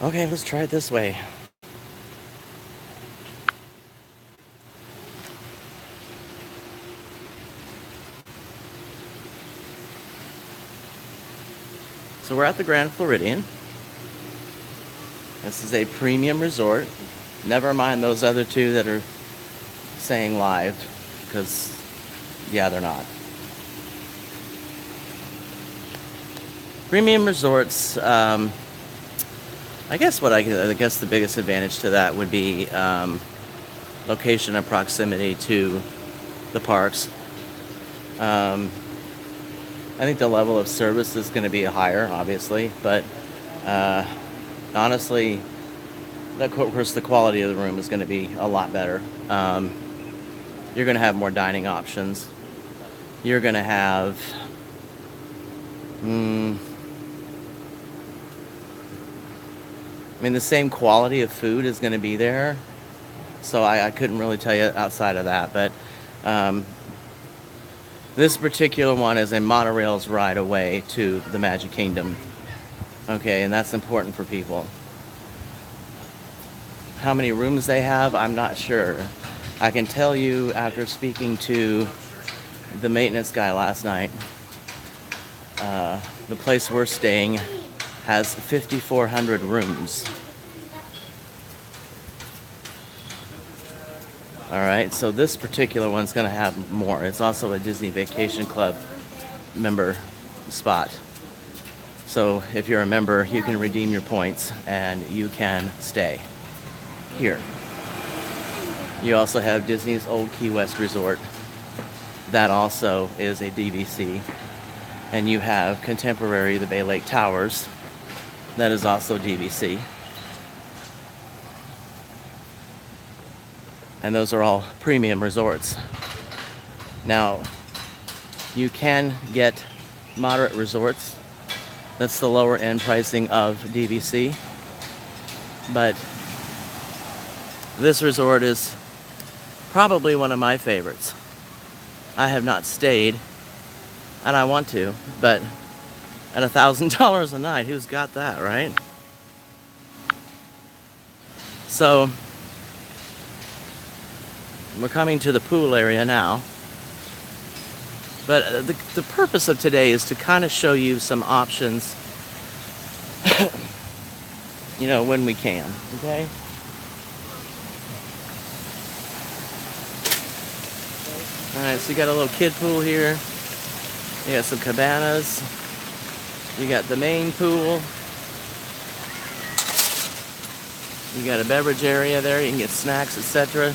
Okay, let's try it this way. So we're at the Grand Floridian. This is a premium resort. Never mind those other two that are saying live, because, yeah, they're not. Premium resorts, I guess the biggest advantage to that would be location and proximity to the parks. I think the level of service is going to be higher, obviously, but honestly, of course, the quality of the room is going to be a lot better. You're going to have more dining options. You're going to have, the same quality of food is going to be there. So I couldn't really tell you outside of that, but this particular one is a monorail's ride away to the Magic Kingdom. Okay, and that's important for people. How many rooms they have, I'm not sure. I can tell you after speaking to the maintenance guy last night, the place we're staying has 5,400 rooms. All right, so this particular one's going to have more. It's also a Disney Vacation Club member spot. So if you're a member, you can redeem your points and you can stay here. You also have Disney's Old Key West Resort. That also is a DVC. And you have Contemporary, the Bay Lake Towers. That is also DVC. And those are all premium resorts. Now, you can get moderate resorts. That's the lower end pricing of DVC. But this resort is probably one of my favorites. I have not stayed, and I want to, but at $1,000 a night, who's got that, right? So, we're coming to the pool area now. But the purpose of today is to kind of show you some options, when we can, okay? Alright, so you got a little kid pool here. You got some cabanas. You got the main pool. You got a beverage area there. You can get snacks, etc.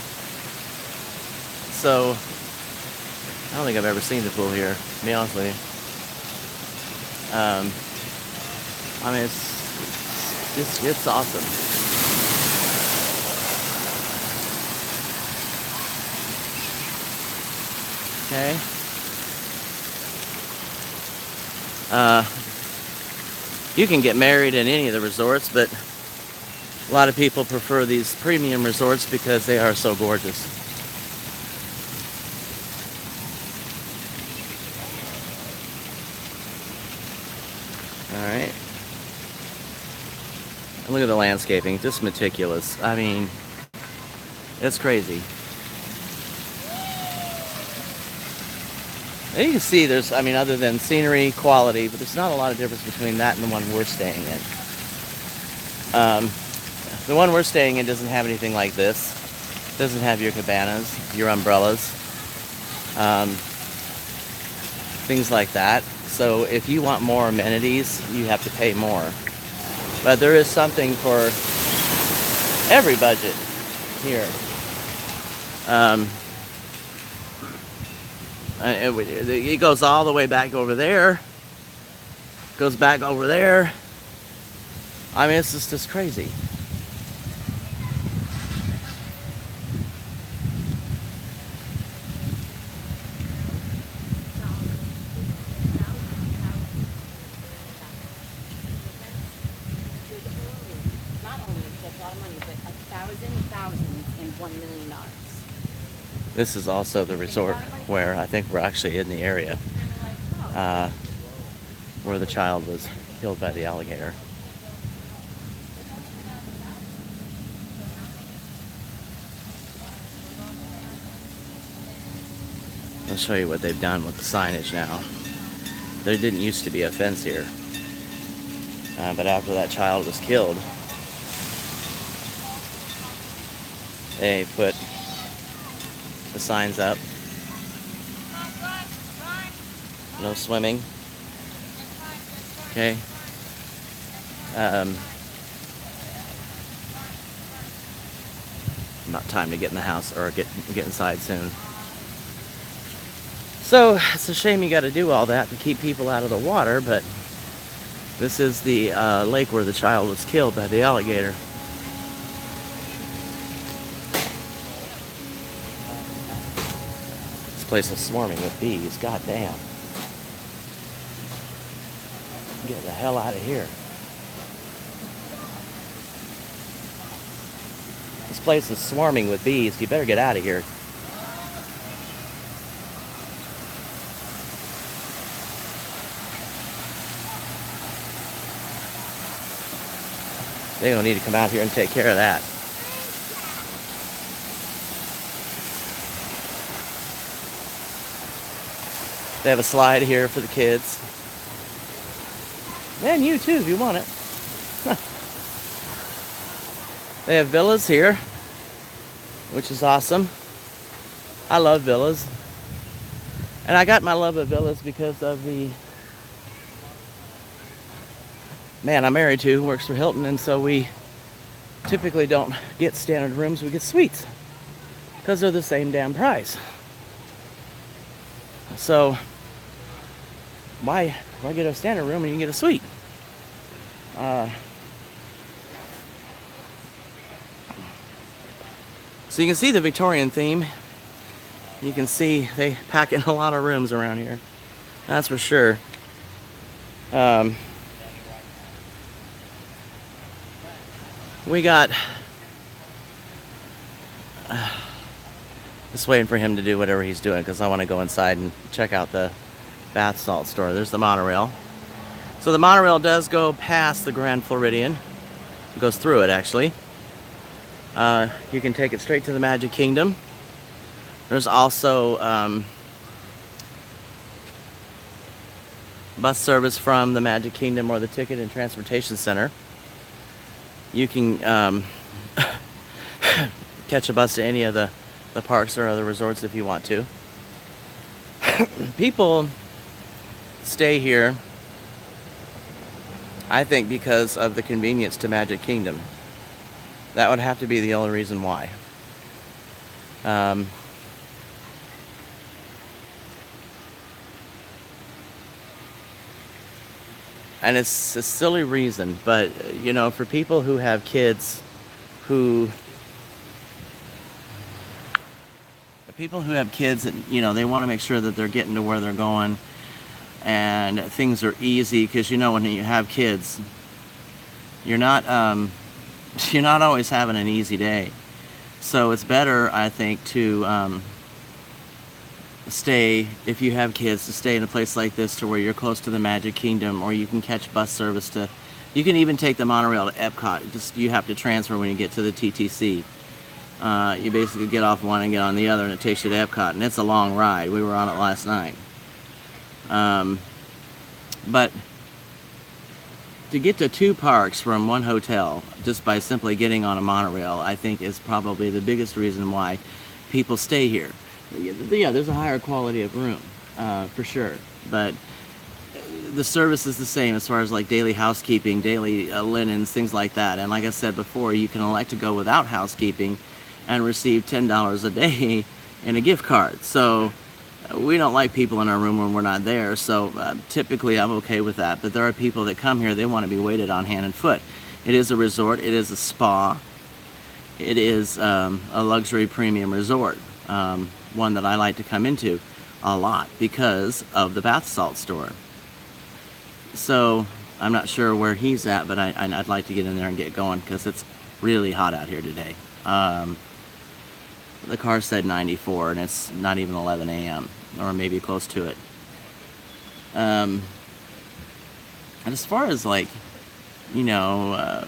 So, I don't think I've ever seen the pool here, to be honest with you. It's awesome. Okay. You can get married in any of the resorts, but a lot of people prefer these premium resorts because they are so gorgeous. Alright. Look at the landscaping, just meticulous. I mean, it's crazy. And you can see there's, other than scenery, quality, but there's not a lot of difference between that and the one we're staying in. The one we're staying in doesn't have anything like this. Doesn't have your cabanas, your umbrellas, things like that. So if you want more amenities, you have to pay more. But there is something for every budget here. It goes all the way back over there. Goes back over there. It's just crazy. This is also the resort where I think we're actually in the area where the child was killed by the alligator. I'll show you what they've done with the signage now. There didn't used to be a fence here. But after that child was killed, they put the signs up. No swimming. Okay. About time to get in the house or get inside soon. So it's a shame you got to do all that to keep people out of the water, but this is the lake where the child was killed by the alligator. This place is swarming with bees. God damn. Get the hell out of here. This place is swarming with bees. You better get out of here. They don't need to come out here and take care of that. They have a slide here for the kids. And you too, if you want it. They have villas here, which is awesome. I love villas. And I got my love of villas because of the man I'm married to, who works for Hilton, and so we typically don't get standard rooms, we get suites because they're the same damn price. So why get a standard room when you can get a suite? So you can see the Victorian theme. You can see they pack in a lot of rooms around here. That's for sure. We got just waiting for him to do whatever he's doing because I want to go inside and check out the bath salt store. There's the monorail. So the monorail does go past the Grand Floridian. It goes through it, actually. You can take it straight to the Magic Kingdom. There's also bus service from the Magic Kingdom or the Ticket and Transportation Center. You can catch a bus to any of the parks or other resorts if you want to. People stay here, I think, because of the convenience to Magic Kingdom. That would have to be the only reason why. And it's a silly reason, but you know, for people who have kids that, you know, they want to make sure that they're getting to where they're going and things are easy, because you know, when you have kids, you're not always having an easy day. So it's better, I think, to stay, if you have kids, to stay in a place like this to where you're close to the Magic Kingdom, or you can catch bus service to, you can even take the monorail to Epcot. Just, you have to transfer when you get to the TTC. You basically get off one and get on the other, and it takes you to Epcot, and it's a long ride. We were on it last night. But to get to two parks from one hotel just by simply getting on a monorail, I think is probably the biggest reason why people stay here. Yeah, there's a higher quality of room, for sure, but the service is the same as far as like daily housekeeping, daily linens, things like that. And like I said before, you can elect to go without housekeeping and receive $10 a day in a gift card. So we don't like people in our room when we're not there, so typically I'm okay with that. But there are people that come here, they want to be waited on hand and foot. It is a resort, it is a spa, it is a luxury premium resort, one that I like to come into a lot because of the bath salt store. So I'm not sure where he's at, but I'd like to get in there and get going because it's really hot out here today. The car said 94, and it's not even 11 a.m. or maybe close to it. And as far as like, you know,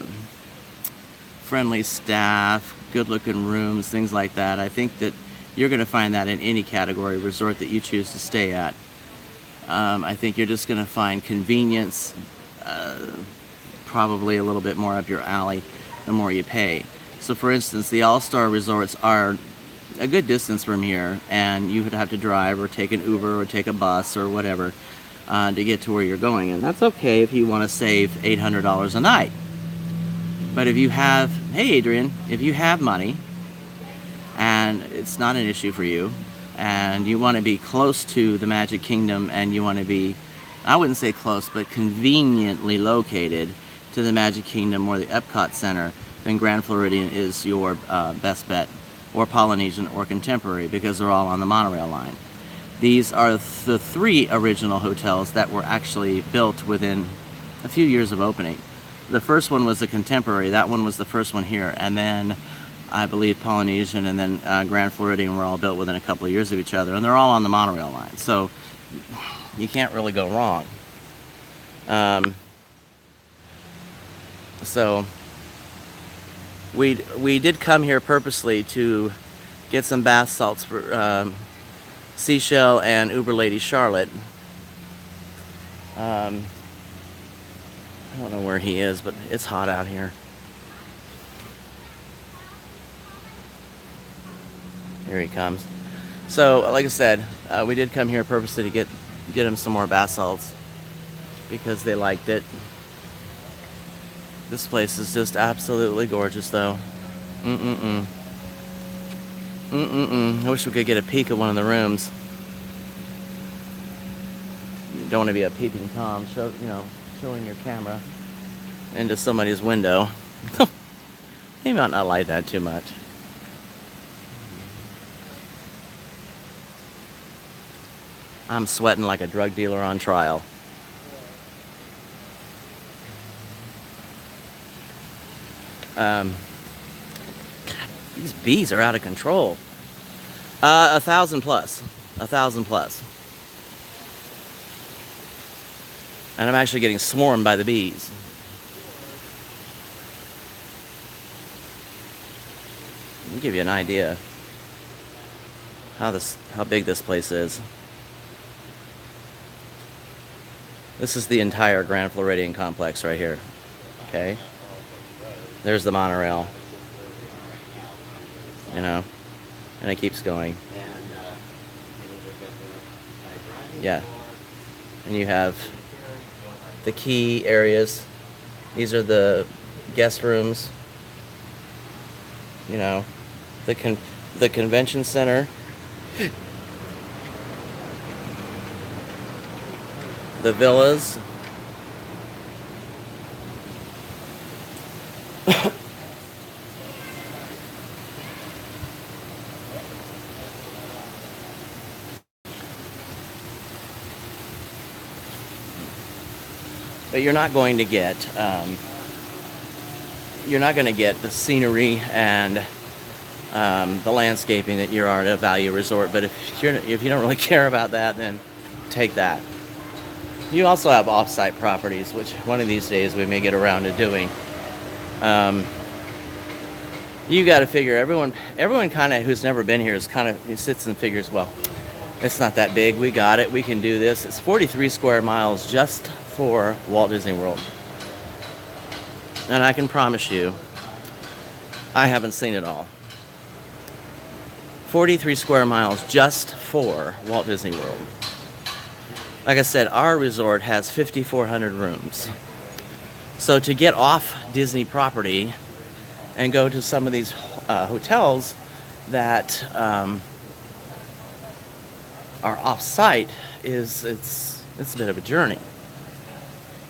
friendly staff, good-looking rooms, things like that, I think that You're going to find that in any category resort that you choose to stay at. I think you're just going to find convenience probably a little bit more up your alley the more you pay. So for instance, the All-Star resorts are a good distance from here, and you would have to drive or take an Uber or take a bus or whatever to get to where you're going. And that's okay if you want to save $800 a night. But if you have, hey Adrian, if you have money and it's not an issue for you, and you want to be close to the Magic Kingdom, and you want to be, I wouldn't say close, but conveniently located to the Magic Kingdom or the Epcot Center, then Grand Floridian is your best bet, or Polynesian or Contemporary, because they're all on the monorail line. These are the 3 original hotels that were actually built within a few years of opening. The first one was the Contemporary, that one was the first one here, and then I believe Polynesian and then Grand Floridian were all built within a couple of years of each other, and they're all on the monorail line, so you can't really go wrong. So we did come here purposely to get some bath salts for Seashell and Uber Lady Charlotte. I don't know where he is, but it's hot out here. Here he comes. So, like I said, we did come here purposely to get him some more bath salts because they liked it. This place is just absolutely gorgeous, though. I wish we could get a peek at one of the rooms. You don't want to be a peeping Tom, showing your camera into somebody's window. He might not like that too much. I'm sweating like a drug dealer on trial. These bees are out of control. 1,000 plus. 1,000 plus. And I'm actually getting swarmed by the bees. Let me give you an idea how big this place is. This is the entire Grand Floridian complex right here. Okay? There's the monorail. And it keeps going. Yeah. And you have the key areas. These are the guest rooms. The convention center. The villas. But you're not going to get the scenery and the landscaping that you are at a value resort. But if you don't really care about that, then take that. You also have off-site properties, which one of these days we may get around to doing. You got to figure everyone kind of who's never been here he sits and figures, well, it's not that big. We got it. We can do this. It's 43 square miles just for Walt Disney World. And I can promise you, I haven't seen it all. 43 square miles just for Walt Disney World. Like I said, our resort has 5,400 rooms. So to get off Disney property and go to some of these hotels that are off-site it's a bit of a journey.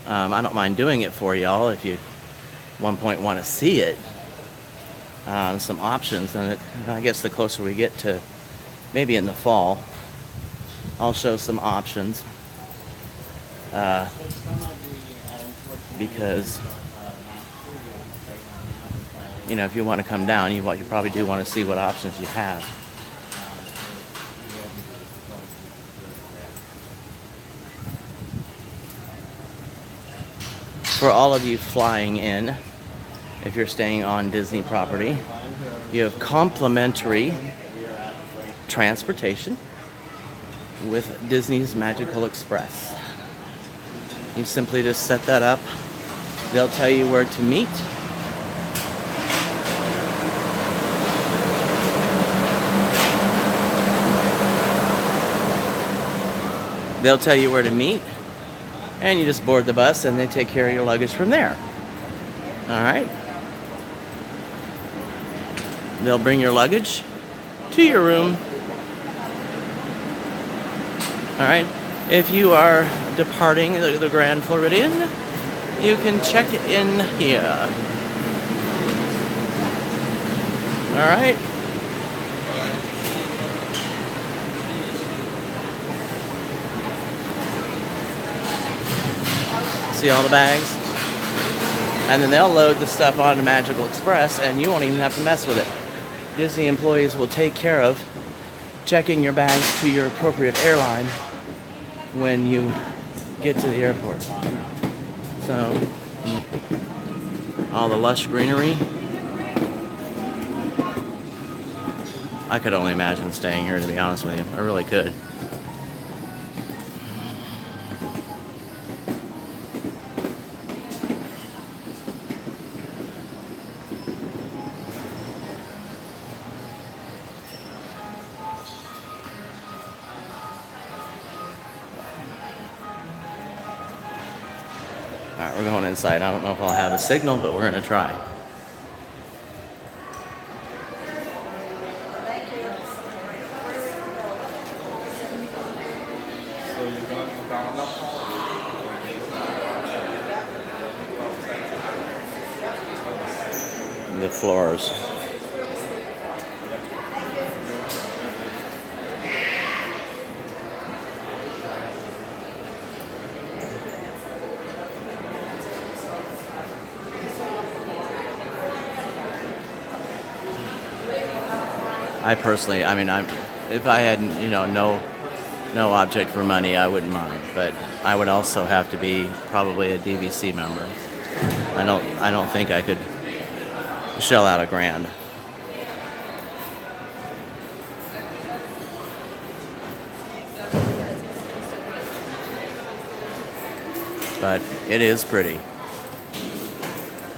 I don't mind doing it for y'all if you at one point want to see it. Some options, and I guess the closer we get to maybe in the fall, I'll show some options. Because if you want to come down, you probably do want to see what options you have. For all of you flying in, if you're staying on Disney property, you have complimentary transportation with Disney's Magical Express. You simply just set that up. They'll tell you where to meet. They'll tell you where to meet, and you just board the bus, and they take care of your luggage from there. All right? They'll bring your luggage to your room. All right? If you are departing the Grand Floridian, you can check in here. All right? See all the bags? And then they'll load the stuff onto Magical Express, and you won't even have to mess with it. Disney employees will take care of checking your bags to your appropriate airline when you get to the airport. So, all the lush greenery. I could only imagine staying here, to be honest with you. I really could. Alright, we're going inside. I don't know if I'll have a signal, but we're going to try. The floors. I personally, if I had, no object for money, I wouldn't mind. But I would also have to be probably a DVC member. I don't think I could shell out $1,000. But it is pretty.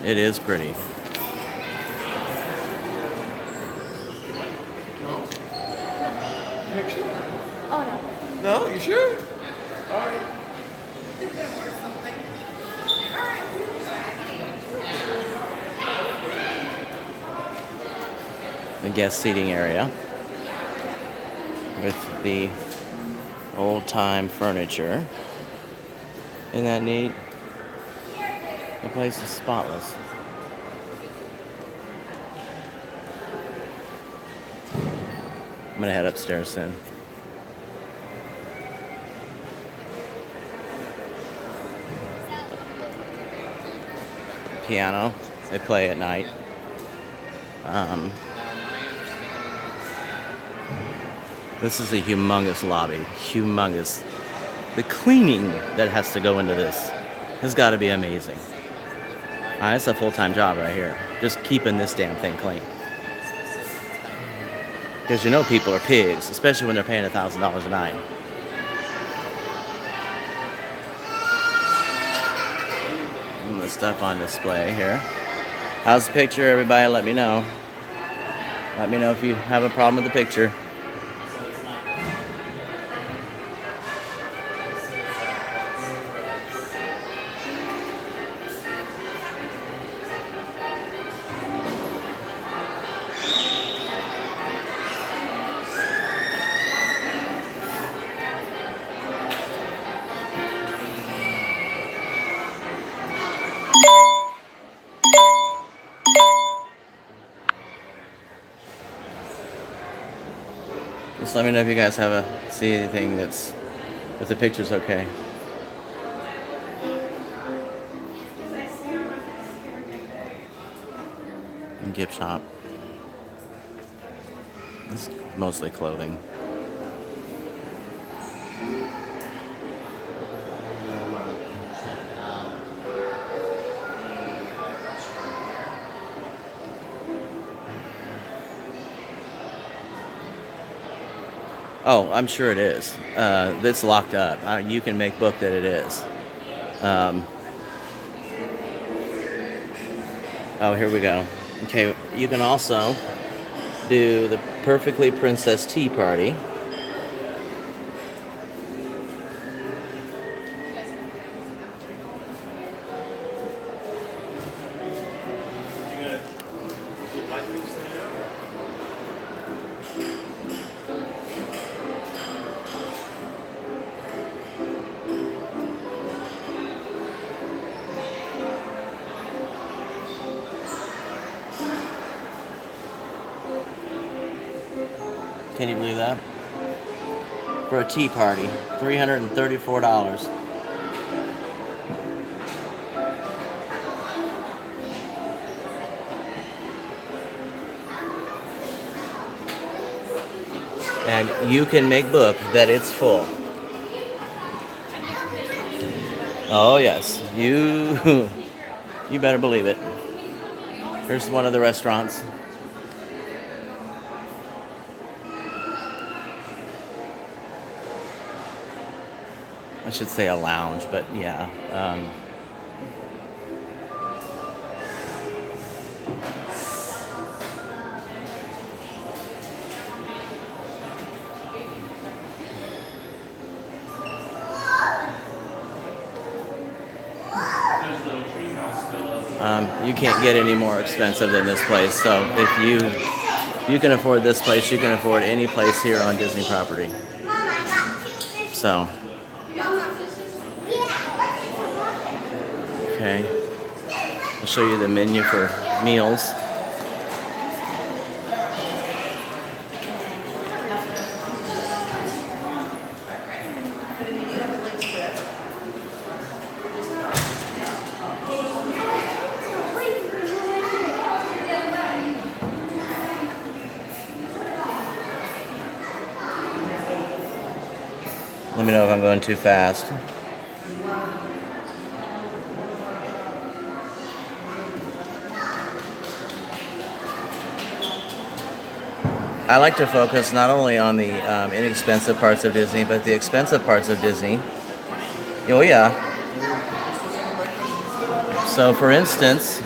It is pretty. Oh, no. No, you sure? All right. The guest seating area with the old-time furniture. Isn't that neat? The place is spotless. I'm gonna head upstairs soon. Piano, they play at night. This is a humongous lobby. Humongous. The cleaning that has to go into this has got to be amazing. It's a full-time job right here. Just keeping this damn thing clean. Because people are pigs, especially when they're paying $1,000 a night. And the stuff on display here. How's the picture, everybody? Let me know. Let me know if you have a problem with the picture. Just let me know if you guys see anything if the picture's okay. And gift shop. It's mostly clothing. Oh, I'm sure it is. It's locked up. You can make book that it is. Um, oh, here we go. Okay, you can also do the Perfectly Princess Tea Party. Can you believe that? For a tea party, $334. And you can make book that it's full. Oh yes, you better believe it. Here's one of the restaurants. I should say a lounge, but yeah. You can't get any more expensive than this place. So if you can afford this place, you can afford any place here on Disney property. So, okay, I'll show you the menu for meals. Let me know if I'm going too fast. I like to focus not only on the inexpensive parts of Disney, but the expensive parts of Disney. Oh yeah. So for instance,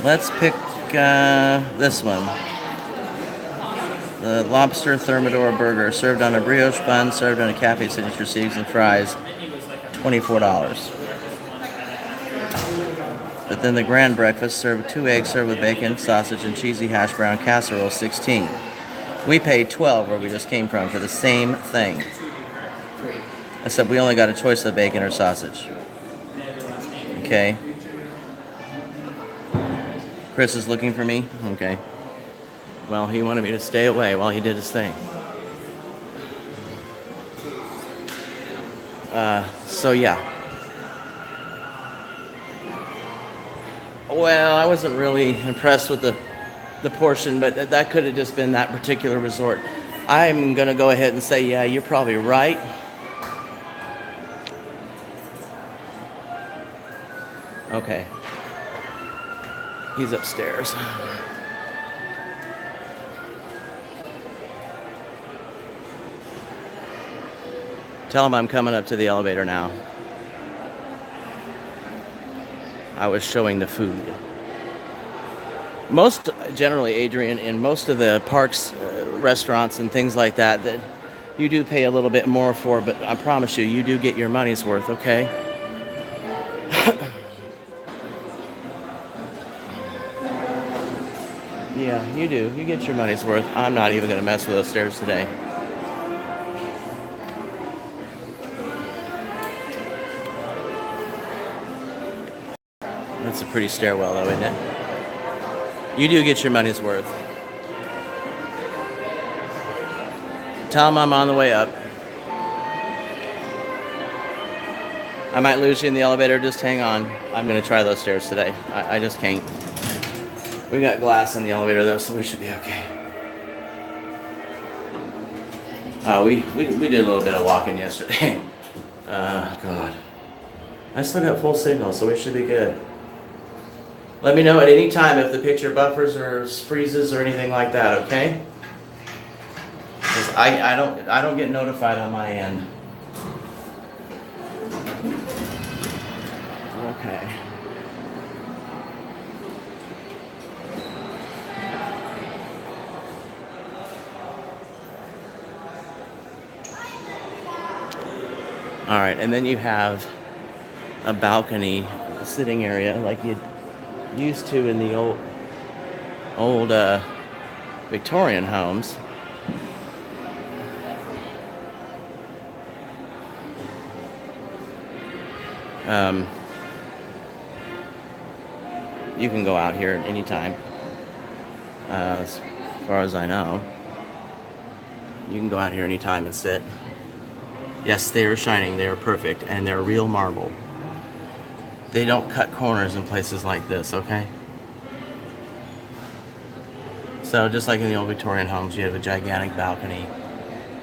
let's pick this one. The lobster thermidor burger, served on a brioche bun, served on a cafe signature seeds and fries, $24. But then the grand breakfast, served with 2 eggs, served with bacon, sausage, and cheesy hash brown casserole, $16. We paid $12 where we just came from for the same thing. Except we only got a choice of bacon or sausage. Okay. Chris is looking for me? Okay. Well, he wanted me to stay away while he did his thing. So yeah. Well, I wasn't really impressed with the portion, but that could have just been that particular resort. I'm going to go ahead and say, yeah, you're probably right. Okay. He's upstairs. Tell him I'm coming up to the elevator now. I was showing the food. Most, generally, Adrian, in most of the parks, restaurants and things like that, that you do pay a little bit more for, but I promise you, you do get your money's worth, okay? Yeah, you do. You get your money's worth. I'm not even going to mess with those stairs today. That's a pretty stairwell, though, isn't it? You do get your money's worth. Tell him I'm on the way up. I might lose you in the elevator. Just hang on. I'm going to try those stairs today. I just can't. We got glass in the elevator, though, so we should be okay. We did a little bit of walking yesterday. God. I still got full signal, so we should be good. Let me know at any time if the picture buffers or freezes or anything like that, okay? Because I don't get notified on my end. Okay. All right, and then you have a balcony sitting area like you used to in the old Victorian homes. Um, you can go out here at any time, as far as I know. You can go out here anytime and sit. Yes, they are shining. They are perfect, and they're real marble. They don't cut corners in places like this, okay? So just like in the old Victorian homes, you have a gigantic balcony.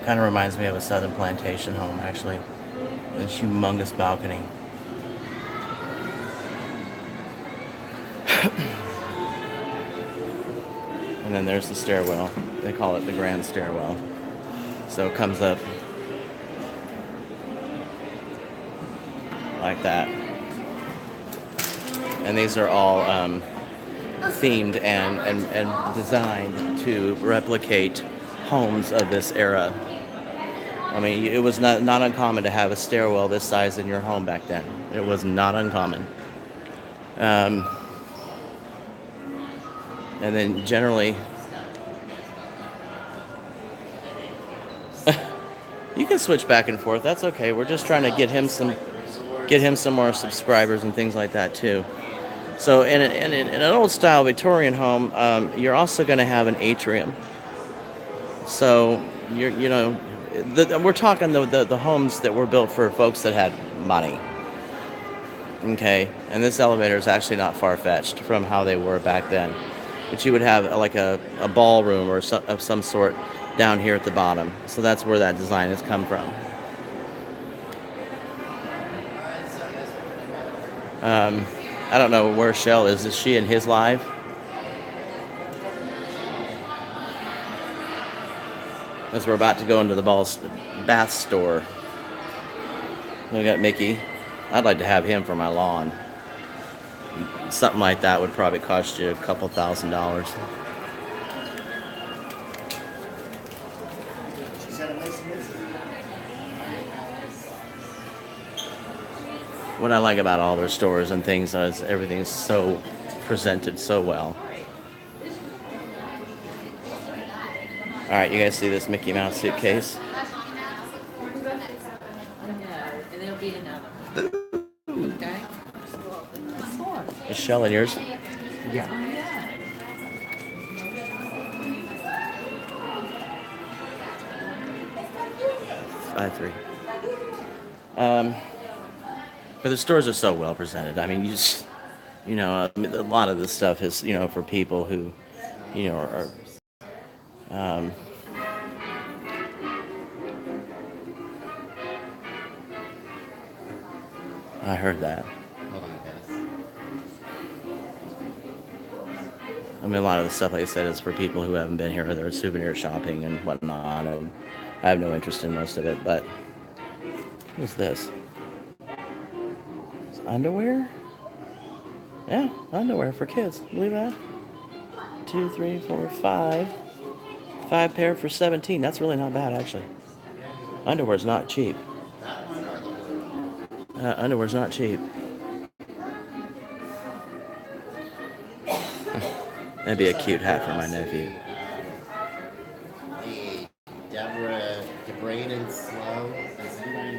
Kind of reminds me of a southern plantation home, actually. This humongous balcony. And then there's the stairwell. They call it the grand stairwell. So it comes up like that. And these are all themed and designed to replicate homes of this era. I mean, it was not uncommon to have a stairwell this size in your home back then. It was not uncommon. And then generally, you can switch back and forth. That's okay. We're just trying to get him some more subscribers and things like that too. So in an old style Victorian home, you're also going to have an atrium. So we're talking the homes that were built for folks that had money. Okay, and this elevator is actually not far-fetched from how they were back then. But you would have like a ballroom or of some sort down here at the bottom. So that's where that design has come from. I don't know where Shell is. Is she in his live? As we're about to go into the bath store. We got Mickey. I'd like to have him for my lawn. Something like that would probably cost you a couple $1,000. What I like about all their stores and things is everything's so presented so well. All right, you guys see this Mickey Mouse suitcase? And there'll be another. Okay? Is Shell in yours? Yeah. 5-3. But the stores are so well presented. I mean, a lot of this stuff is, for people who, are. I heard that. Hold on, guys. I mean, a lot of the stuff, like I said, is for people who haven't been here. They're souvenir shopping and whatnot, and I have no interest in most of it. But what's this? It's underwear? Yeah, underwear for kids. Believe that? 2, 3, 4, 5. 5 pair for $17. That's really not bad, actually. Underwear's not cheap. Underwear's not cheap. That'd be a cute hat for my nephew.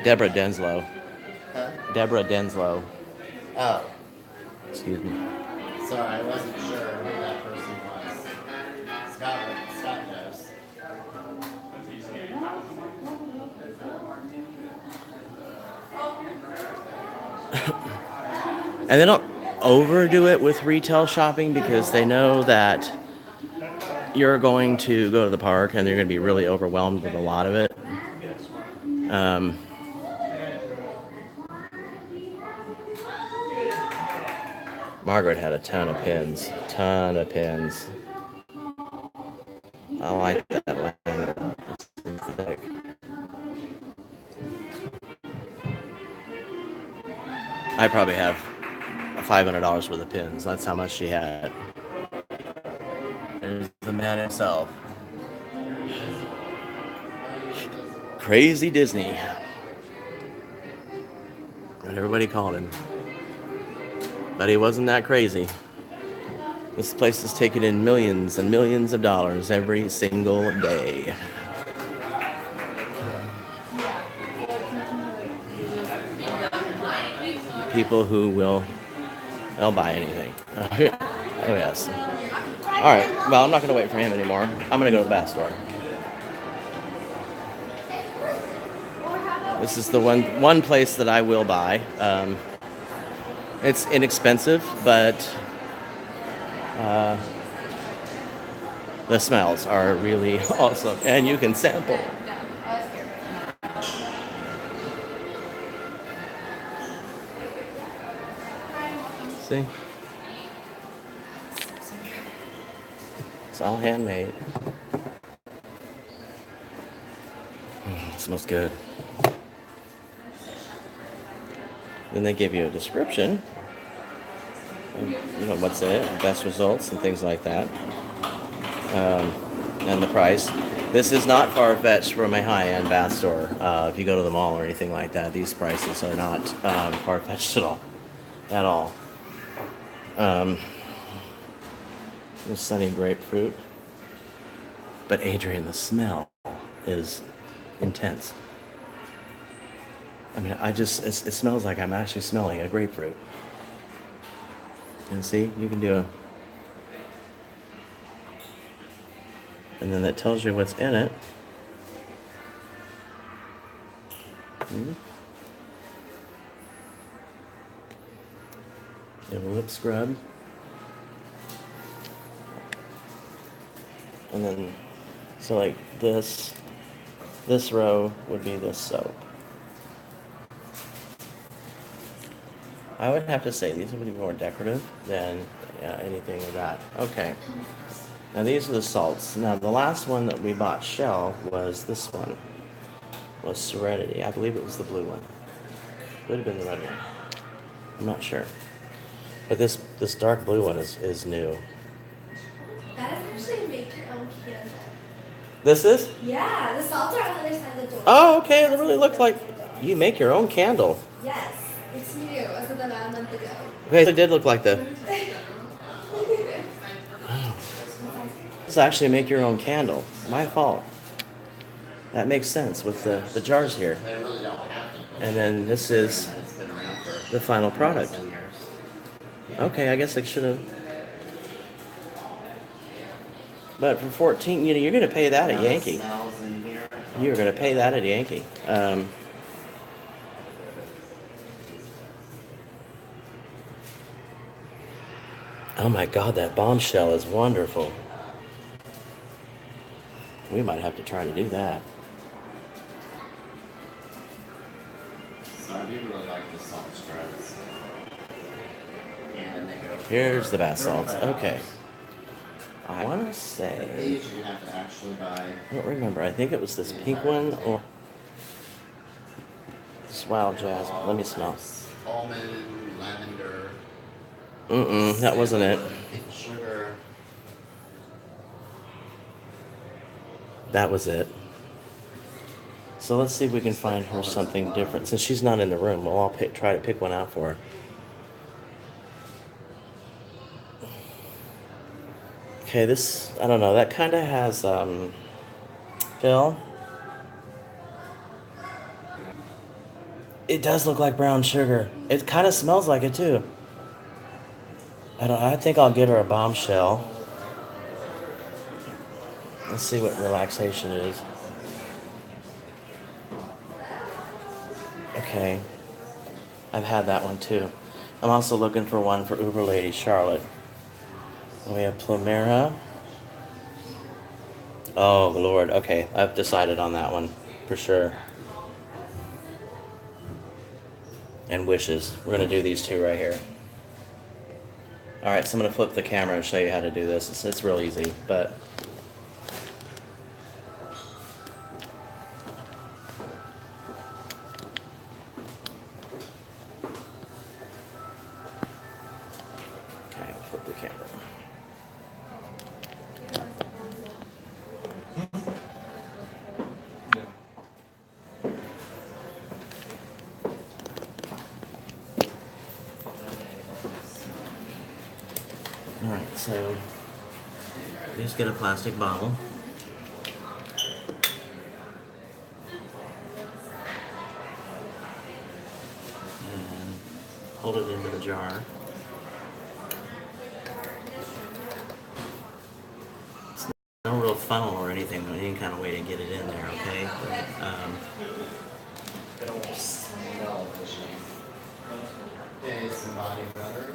Deborah Denslow. Huh? Deborah Denslow. Oh, Excuse me. sorry, I wasn't sure who that person was. Scott knows. And they don't overdo it with retail shopping because they know that you're going to go to the park and you're going to be really overwhelmed with a lot of it. Margaret had a ton of pins. I like that lavender. I probably have $500 worth of pins. That's how much she had. There's the man himself. Crazy Disney. And everybody called him. But he wasn't that crazy. This place is taking in millions and millions of dollars every single day. People who will, they'll buy anything. Oh yes. All right. Well, I'm not going to wait for him anymore. I'm going to go to the bath store. This is the one place that I will buy. It's inexpensive, but the smells are really awesome, and you can sample. See? It's all handmade. It smells good. Then they give you a description, you know, what's in it, best results, and things like that, and the price. This is not far-fetched from a high-end bath store. If you go to the mall or anything like that, these prices are not far-fetched at all. The sunny grapefruit, but Adrian, the smell is intense. I mean, it smells like I'm actually smelling a grapefruit. And see, you can do a, and then that tells you what's in it. You have a lip scrub. And then, so like this row would be this soap. I would have to say these would be more decorative than anything of that. Okay. Now these are the salts. Now the last one that we bought Shell was this one. Was Serenity. I believe it was the blue one. Could have been the red one. I'm not sure. But this dark blue one is new. That is actually make your own candle. This is? Yeah, the salts are on the other side of the door. Oh, okay. It really looks like you make your own candle. Yes, it's new. I said that about a month ago. Okay, it did look like the. This is actually make your own candle. My fault. That makes sense with the jars here. And then this is the final product. Okay, I guess I should have. But for 14, you know, you're going to pay that at Yankee. You're going to pay that at Yankee. Oh my God, that bombshell is wonderful. We might have to try to do that. So I do really like the salt scrubs. And they go. Here's the bath salts. Okay. I want to These say, you have to actually buy. I don't remember. I think it was this pink one or this wild jasmine. Let me smell. Almond, lavender. That wasn't it. Sugar. That was it. So let's see if we can find her something different. Since she's not in the room, we'll all try to pick one out for her. Okay, this, I don't know, that kind of has, Phil? It does look like brown sugar. It kind of smells like it too. I think I'll get her a bombshell. Let's see what relaxation is. Okay. I've had that one too. I'm also looking for one for Uber Lady Charlotte. We have Plumera. Oh, Lord. Okay, I've decided on that one for sure. And Wishes. We're going to do these two right here. All right, so I'm going to flip the camera and show you how to do this. It's real easy, but... flip the camera. Alright, so you just get a plastic bottle. And hold it into the jar. It's no real funnel or anything, but any kind of way to get it in there, okay? It won't smell fishy. Okay, some body butter.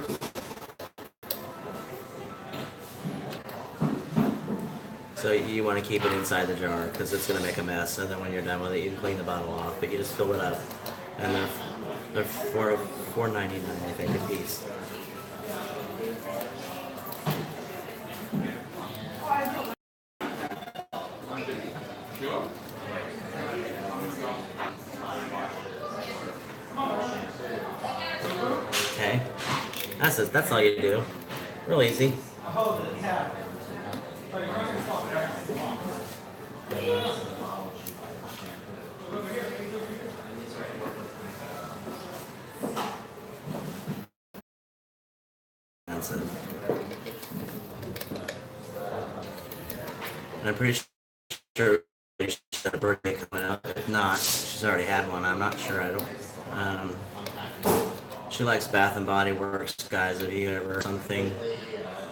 So you want to keep it inside the jar because it's going to make a mess, and then when you're done with it, you can clean the bottle off. But you just fill it up, and they're $4.99, I think, a piece. Okay, that's it. That's all you do. Real easy. That's it. And I'm pretty sure she's got a birthday coming up. If not, she's already had one. I'm not sure. I don't. She likes Bath and Body Works, guys. If you ever something,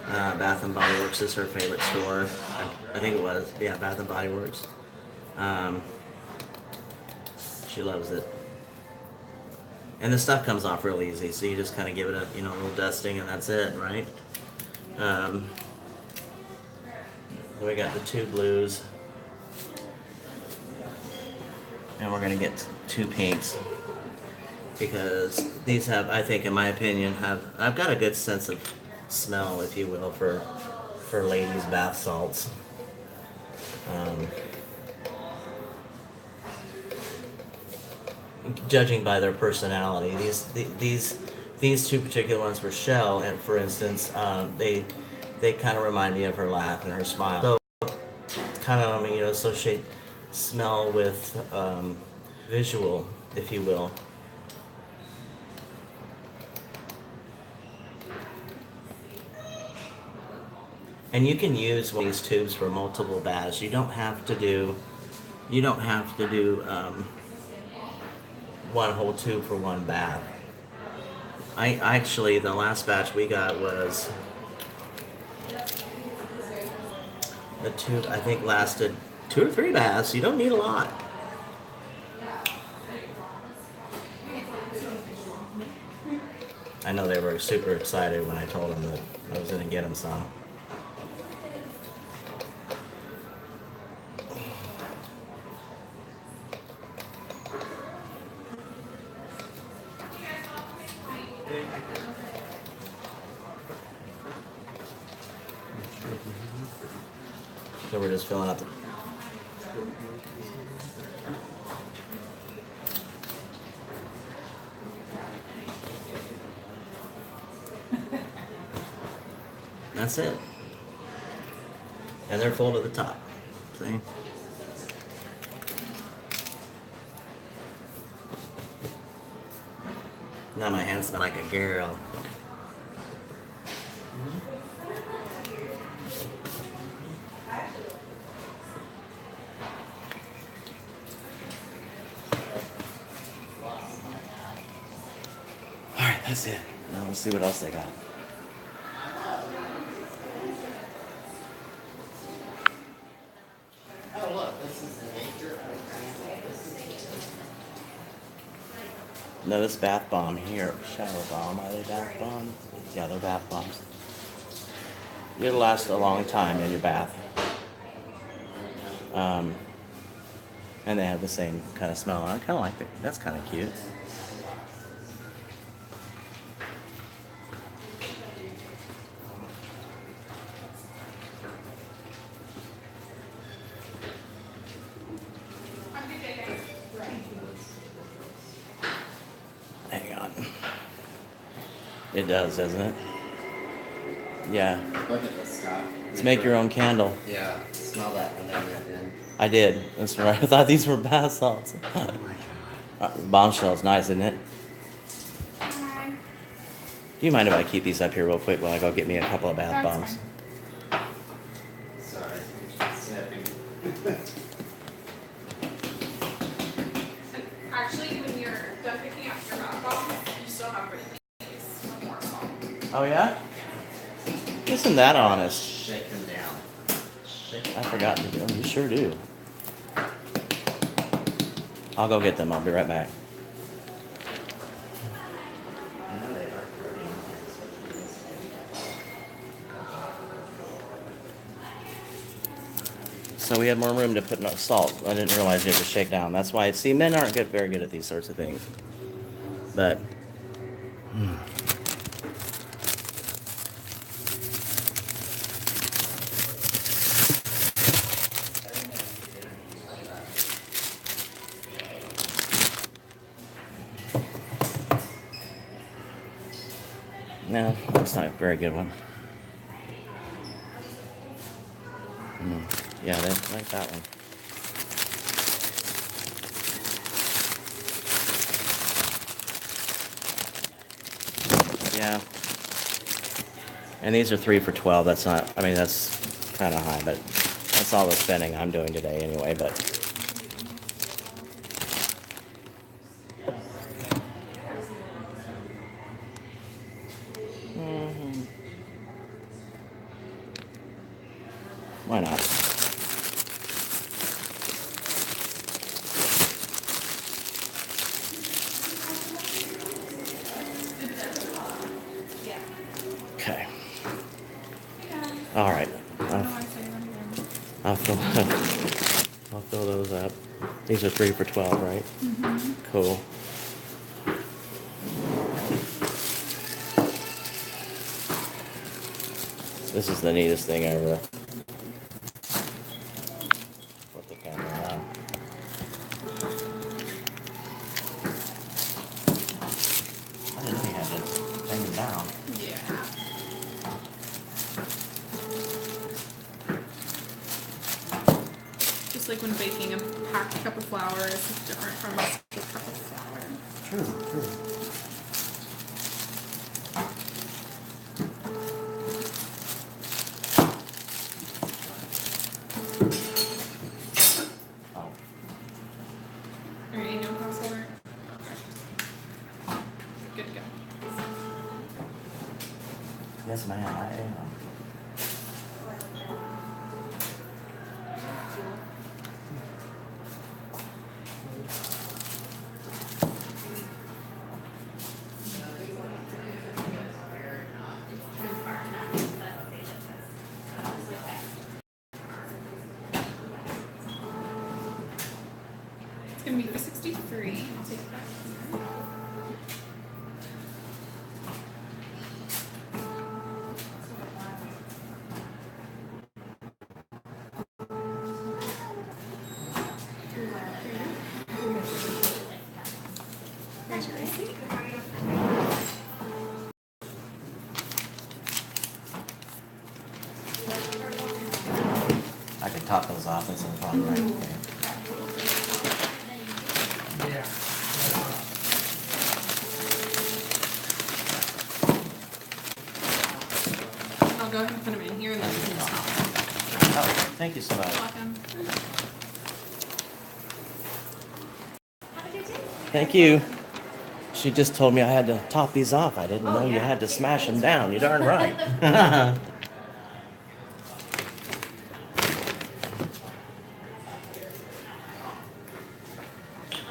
Bath and Body Works is her favorite store. I think it was. Yeah, Bath and Body Works. She loves it. And the stuff comes off real easy, so you just kind of give it a little dusting, and that's it, right? Then we got the two blues, and we're gonna get two pinks because these have, I think, in my opinion, I've got a good sense of smell, if you will, for ladies' bath salts. Judging by their personality, these two particular ones were Shell, and for instance, they kind of remind me of her laugh and her smile. So kind of associate smell with visual, if you will. And you can use one of these tubes for multiple baths. You don't have to do one whole tube for one bath. I actually, the last batch we got was, the tube I think lasted 2 or 3 baths. You don't need a lot. I know they were super excited when I told them that I was going to get them some. So we're just filling up the... That's it. And they're full to the top. See? Now my hands smell like a girl. Alright, that's it. Now let's see what else they got. Oh, look, this is nature. No, this bath bomb here, shower bomb, are they bath bombs? Yeah, they're bath bombs. It'll last a long time in your bath. And they have the same kind of smell. I kind of like it. That's kind of cute. Hang on. It does, doesn't it? Yeah. Look at this, Scott. Let's make your own candle. Yeah, smell that when they went in. I did. That's right. I thought these were bath salts. Oh my god. Bombshell's nice, isn't it? Hi. Do you mind if I keep these up here real quick while I go get me a couple of bath That's bombs? fine. Sorry, snipping. Actually, when you're done picking up your bath bombs, you still have these with more salt. Oh yeah? Isn't that honest? Shake them down. Shake I forgot to do. You sure do. I'll go get them. I'll be right back. I know they are pretty. So we had more room to put no salt. I didn't realize you had to shake down. That's why, see, men aren't very good at these sorts of things. But, no, that's not a very good one. Yeah, I like that one. Yeah. And these are 3 for $12. That's not, I mean, that's kind of high, but that's all the spending I'm doing today anyway, but. Why not? Okay. All right. I'll fill, I'll fill those up. These are 3 for $12, right? Mm-hmm. Cool. This is the neatest thing ever. Put the camera on. I didn't know you had to bring them down. Yeah. Just like when baking a packed cup of flour is different from a cup of flour. True. Oh, Are you eating a flour? Good to go. yes, ma'am. I am. It's gonna be for 63. I'll take that. There's your receipt. I could top those off. That's no problem, right? Okay. I'll go ahead and put them in here and then you can stop. Oh, thank you so much. Welcome. Thank you. She just told me I had to top these off. I didn't know you had to smash them down. You're darn right.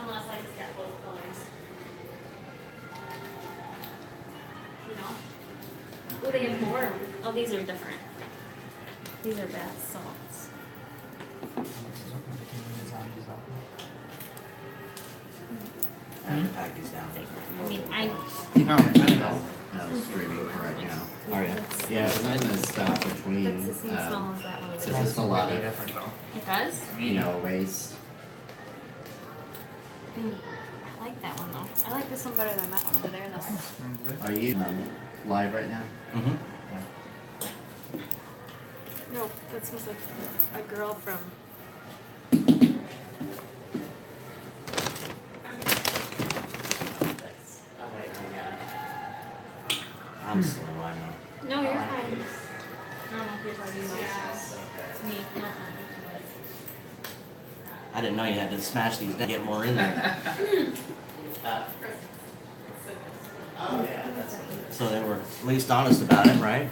Unless I just got both colors. You know? Oh, they have more. Oh, these are different. These are bath salts. I have to pack these down. I mean, I. No, streaming right now. Are you? Yeah, it's in the stuff between, That's the same smell as that one. it's just a lot of, It does? you know, waste. I like that one though. I like this one better than that one over there though. Are you live right now? Mm-hmm. No, that smells like a girl from. I'm slow, I know. No, you're fine. I don't know if you're talking about me. I didn't know you had to smash these to get more in there. So they were at least honest about it, right?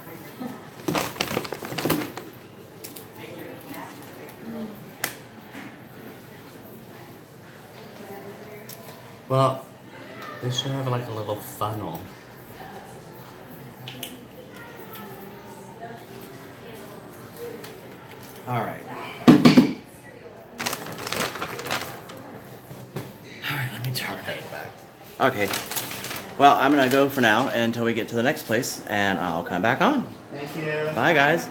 Well, they should have like a little funnel. All right. All right, let me turn it back. Okay. Well, I'm gonna go for now until we get to the next place, and I'll come back on. Thank you. Bye, guys.